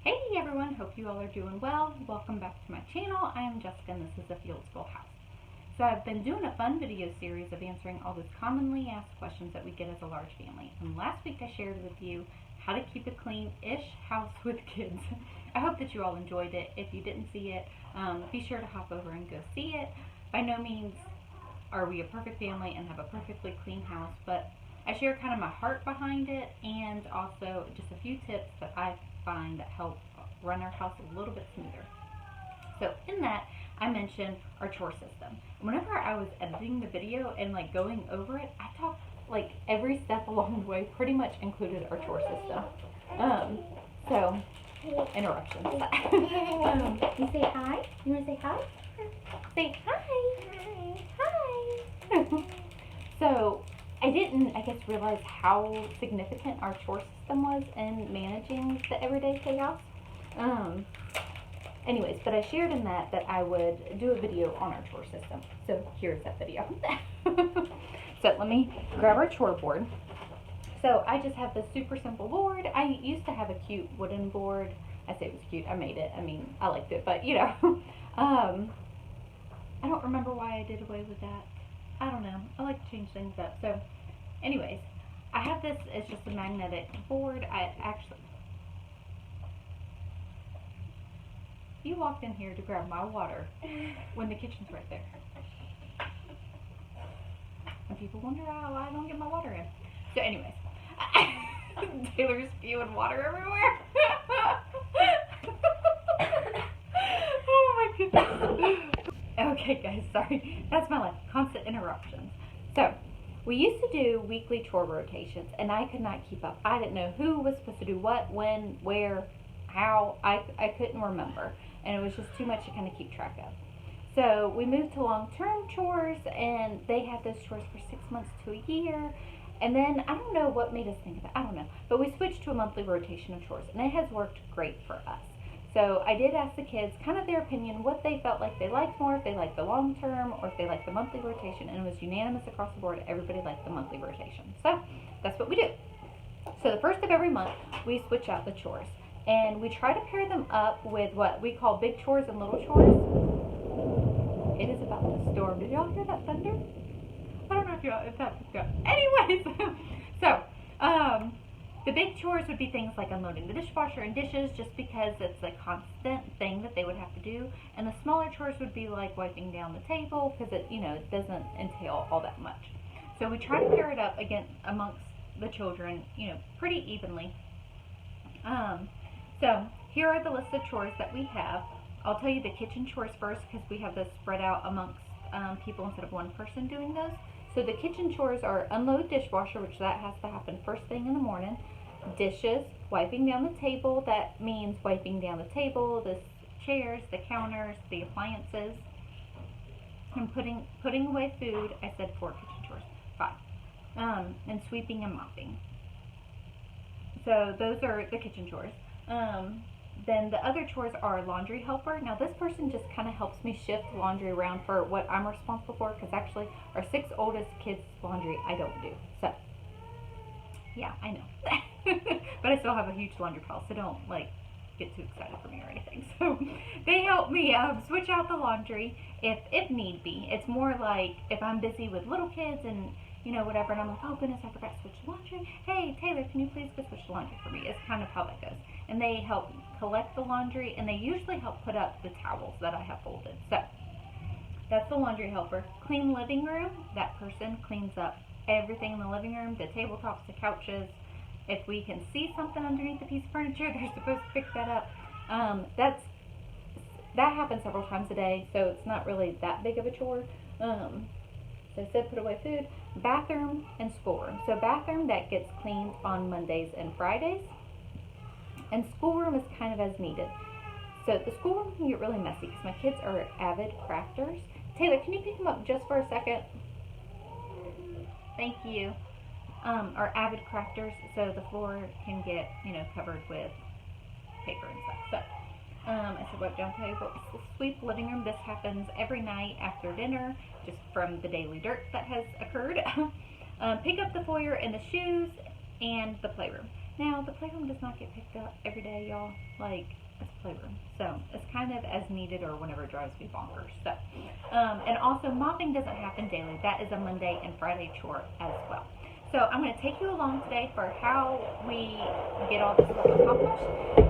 Hey everyone, hope you all are doing well. Welcome back to my channel. I am Jessica and this is the Field Schoolhouse. So I've been doing a fun video series of answering all those commonly asked questions that we get as a large family. And last week I shared with you how to keep a clean-ish house with kids. I hope that you all enjoyed it. If you didn't see it, be sure to hop over and go see it. By no means are we a perfect family and have a perfectly clean house, but I share kind of my heart behind it and also just a few tips that I find that help run our house a little bit smoother. So in that, I mentioned our chore system. Whenever I was editing the video and going over it, I talked every step along the way pretty much included our chore system. So interruptions. You say hi? You want to say hi? Say hi. Hi. So I didn't, realize how significant our chore system was in managing the everyday chaos. Anyways, but I shared in that I would do a video on our chore system. So here's that video. So let me grab our chore board. So I just have this super simple board. I used to have a cute wooden board. I say it was cute. I made it. I mean, I liked it, but I don't remember why I did away with that. I don't know. I like to change things up. So anyways, I have this, it's just a magnetic board. You walked in here to grab my water when the kitchen's right there. And people wonder why I don't get my water in. So anyways, Taylor's spewing water everywhere. Oh my goodness. Okay guys, sorry. That's my life. Constant interruptions. So, we used to do weekly chore rotations, and I could not keep up. I didn't know who was supposed to do what, when, where, how. I couldn't remember, and it was just too much to kind of keep track of. So we moved to long-term chores, and they had those chores for 6 months to a year, and then I don't know what made us think of it. I don't know, but we switched to a monthly rotation of chores, and it has worked great for us. So I did ask the kids kind of their opinion, what they felt like they liked more, if they liked the long term or if they liked the monthly rotation, and it was unanimous across the board. Everybody liked the monthly rotation. So that's what we do. So the first of every month, we switch out the chores. And we try to pair them up with what we call big chores and little chores. It is about to storm. Did y'all hear that thunder? I don't know if that picked up. Anyways, so the big chores would be things like unloading the dishwasher and dishes, just because it's a constant thing that they would have to do. And the smaller chores would be like wiping down the table, because it doesn't entail all that much. So we try to pair it up again amongst the children, pretty evenly. So here are the list of chores that we have. I'll tell you the kitchen chores first, because we have this spread out amongst people instead of one person doing those. So the kitchen chores are unload dishwasher, which that has to happen first thing in the morning. Dishes, wiping down the table, that means wiping down the table, the chairs, the counters, the appliances, and putting away food. I said 4 kitchen chores, 5, and sweeping and mopping. So those are the kitchen chores. Then the other chores are laundry helper. Now this person just kind of helps me shift laundry around for what I'm responsible for, because actually our 6 oldest kids' laundry I don't do. So yeah, I know. But I still have a huge laundry pile, so don't get too excited for me or anything. So they help me switch out the laundry if need be. It's more like if I'm busy with little kids and whatever, and I'm like, oh goodness, I forgot to switch the laundry. Hey Taylor, can you please go switch the laundry for me? It's kind of how that goes. And they help collect the laundry, and they usually help put up the towels that I have folded. So that's the laundry helper. Clean living room, that person cleans up everything in the living room, the tabletops, the couches. If we can see something underneath a piece of furniture, they're supposed to pick that up. That happens several times a day, so it's not really that big of a chore. So I said put away food. Bathroom and schoolroom. So bathroom, that gets cleaned on Mondays and Fridays. And schoolroom is kind of as needed. So the schoolroom can get really messy because my kids are avid crafters. Taylor, can you pick them up just for a second? Thank you. Are avid crafters, so the floor can get, covered with paper and stuff. So I said wipe down table, sweep living room. This happens every night after dinner, just from the daily dirt that has occurred. Pick up the foyer and the shoes and the playroom. Now, the playroom does not get picked up every day, y'all. Like, it's a playroom. So, it's kind of as needed or whenever it drives me bonkers. So, and also, mopping doesn't happen daily. That is a Monday and Friday chore as well. So, I'm going to take you along today for how we get all this stuff accomplished.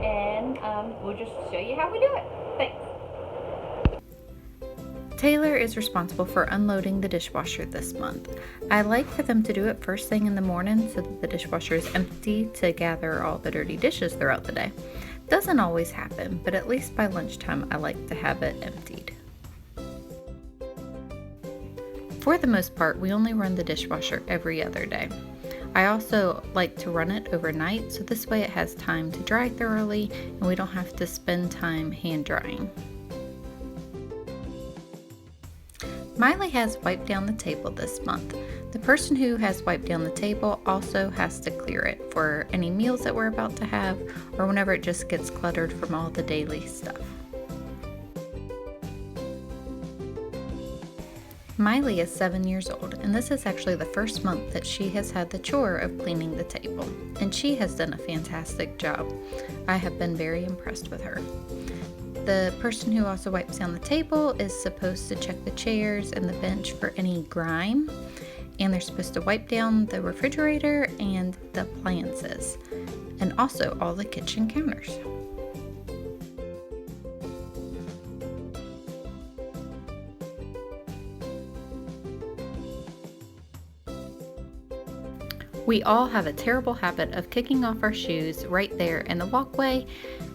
And we'll just show you how we do it. Thanks. Taylor is responsible for unloading the dishwasher this month. I like for them to do it first thing in the morning so that the dishwasher is empty to gather all the dirty dishes throughout the day. Doesn't always happen, but at least by lunchtime I like to have it emptied. For the most part, we only run the dishwasher every other day. I also like to run it overnight so this way it has time to dry thoroughly and we don't have to spend time hand drying. Miley has wiped down the table this month. The person who has wiped down the table also has to clear it for any meals that we're about to have or whenever it just gets cluttered from all the daily stuff. Miley is 7 years old and this is actually the first month that she has had the chore of cleaning the table, and she has done a fantastic job. I have been very impressed with her. The person who also wipes down the table is supposed to check the chairs and the bench for any grime, and they're supposed to wipe down the refrigerator and the appliances, and also all the kitchen counters. We all have a terrible habit of kicking off our shoes right there in the walkway,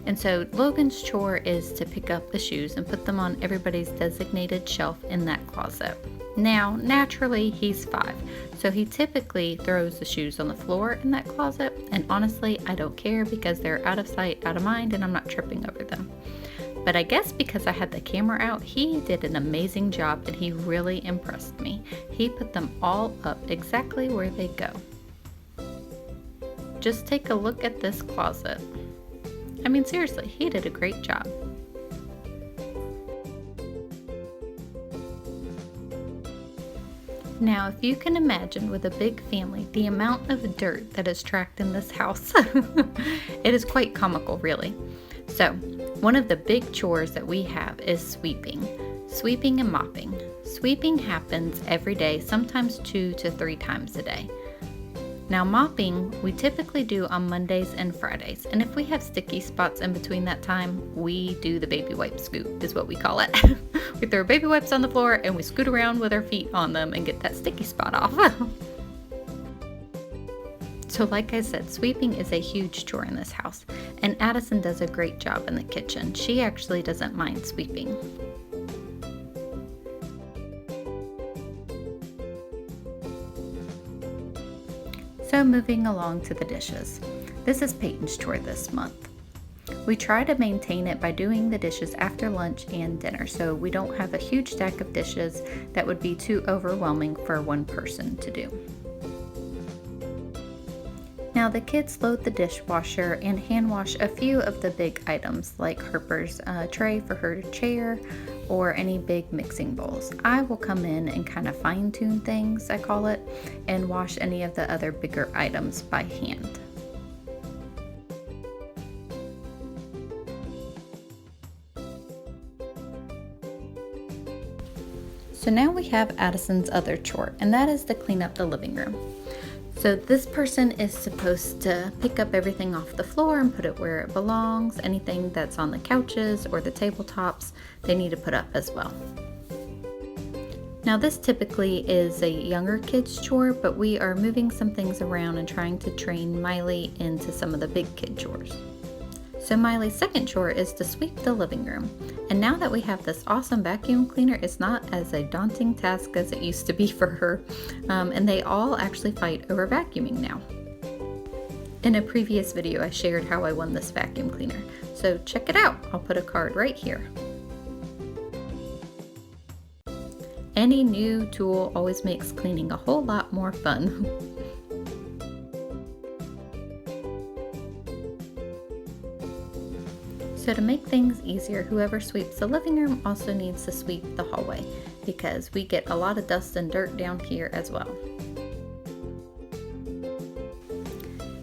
and so Logan's chore is to pick up the shoes and put them on everybody's designated shelf in that closet. Now, naturally, he's 5, so he typically throws the shoes on the floor in that closet, and honestly, I don't care because they're out of sight, out of mind, and I'm not tripping over them. But I guess because I had the camera out, he did an amazing job and he really impressed me. He put them all up exactly where they go. Just take a look at this closet. I mean, seriously, he did a great job. Now, if you can imagine with a big family, the amount of dirt that is tracked in this house, it is quite comical, really. So, one of the big chores that we have is sweeping. Sweeping and mopping. Sweeping happens every day, sometimes 2 to 3 times a day. Now, mopping we typically do on Mondays and Fridays, and if we have sticky spots in between that time, we do the baby wipe scoot, is what we call it. We throw baby wipes on the floor and we scoot around with our feet on them and get that sticky spot off. So like I said, sweeping is a huge chore in this house, and Addison does a great job in the kitchen. She actually doesn't mind sweeping. So moving along to the dishes. This is Peyton's chore this month. We try to maintain it by doing the dishes after lunch and dinner, so we don't have a huge stack of dishes that would be too overwhelming for one person to do. Now the kids load the dishwasher and hand wash a few of the big items like Harper's tray for her chair or any big mixing bowls. I will come in and kind of fine tune things, I call it, and wash any of the other bigger items by hand. So now we have Addison's other chore, and that is to clean up the living room. So this person is supposed to pick up everything off the floor and put it where it belongs. Anything that's on the couches or the tabletops, they need to put up as well. Now this typically is a younger kid's chore, but we are moving some things around and trying to train Miley into some of the big kid chores. So Miley's second chore is to sweep the living room. And now that we have this awesome vacuum cleaner, it's not as a daunting task as it used to be for her. And they all actually fight over vacuuming now. In a previous video, I shared how I won this vacuum cleaner. So check it out. I'll put a card right here. Any new tool always makes cleaning a whole lot more fun. So to make things easier, whoever sweeps the living room also needs to sweep the hallway because we get a lot of dust and dirt down here as well.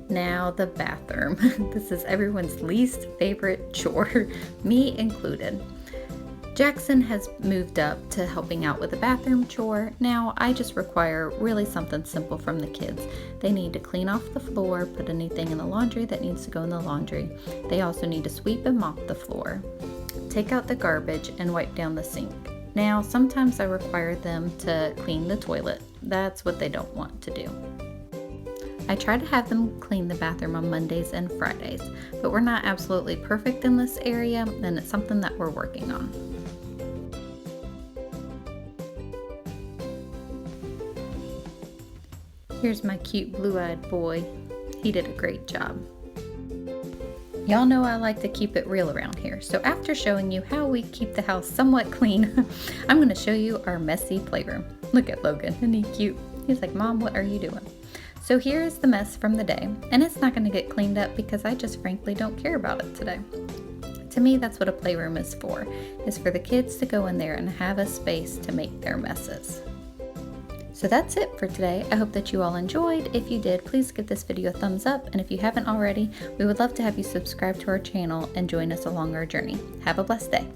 Now the bathroom. This is everyone's least favorite chore, me included. Jackson has moved up to helping out with the bathroom chore. Now I just require really something simple from the kids. They need to clean off the floor, put anything in the laundry that needs to go in the laundry. They also need to sweep and mop the floor, take out the garbage, and wipe down the sink. Now sometimes I require them to clean the toilet. That's what they don't want to do. I try to have them clean the bathroom on Mondays and Fridays, but we're not absolutely perfect in this area, and it's something that we're working on. Here's my cute blue-eyed boy. He did a great job. Y'all know I like to keep it real around here, so after showing you how we keep the house somewhat clean, I'm going to show you our messy playroom. Look at Logan, isn't he cute? He's like, Mom, what are you doing? So here is the mess from the day, and it's not going to get cleaned up because I just frankly don't care about it today. To me, that's what a playroom is for the kids to go in there and have a space to make their messes. So that's it for today. I hope that you all enjoyed. If you did, please give this video a thumbs up, and if you haven't already, we would love to have you subscribe to our channel and join us along our journey. Have a blessed day.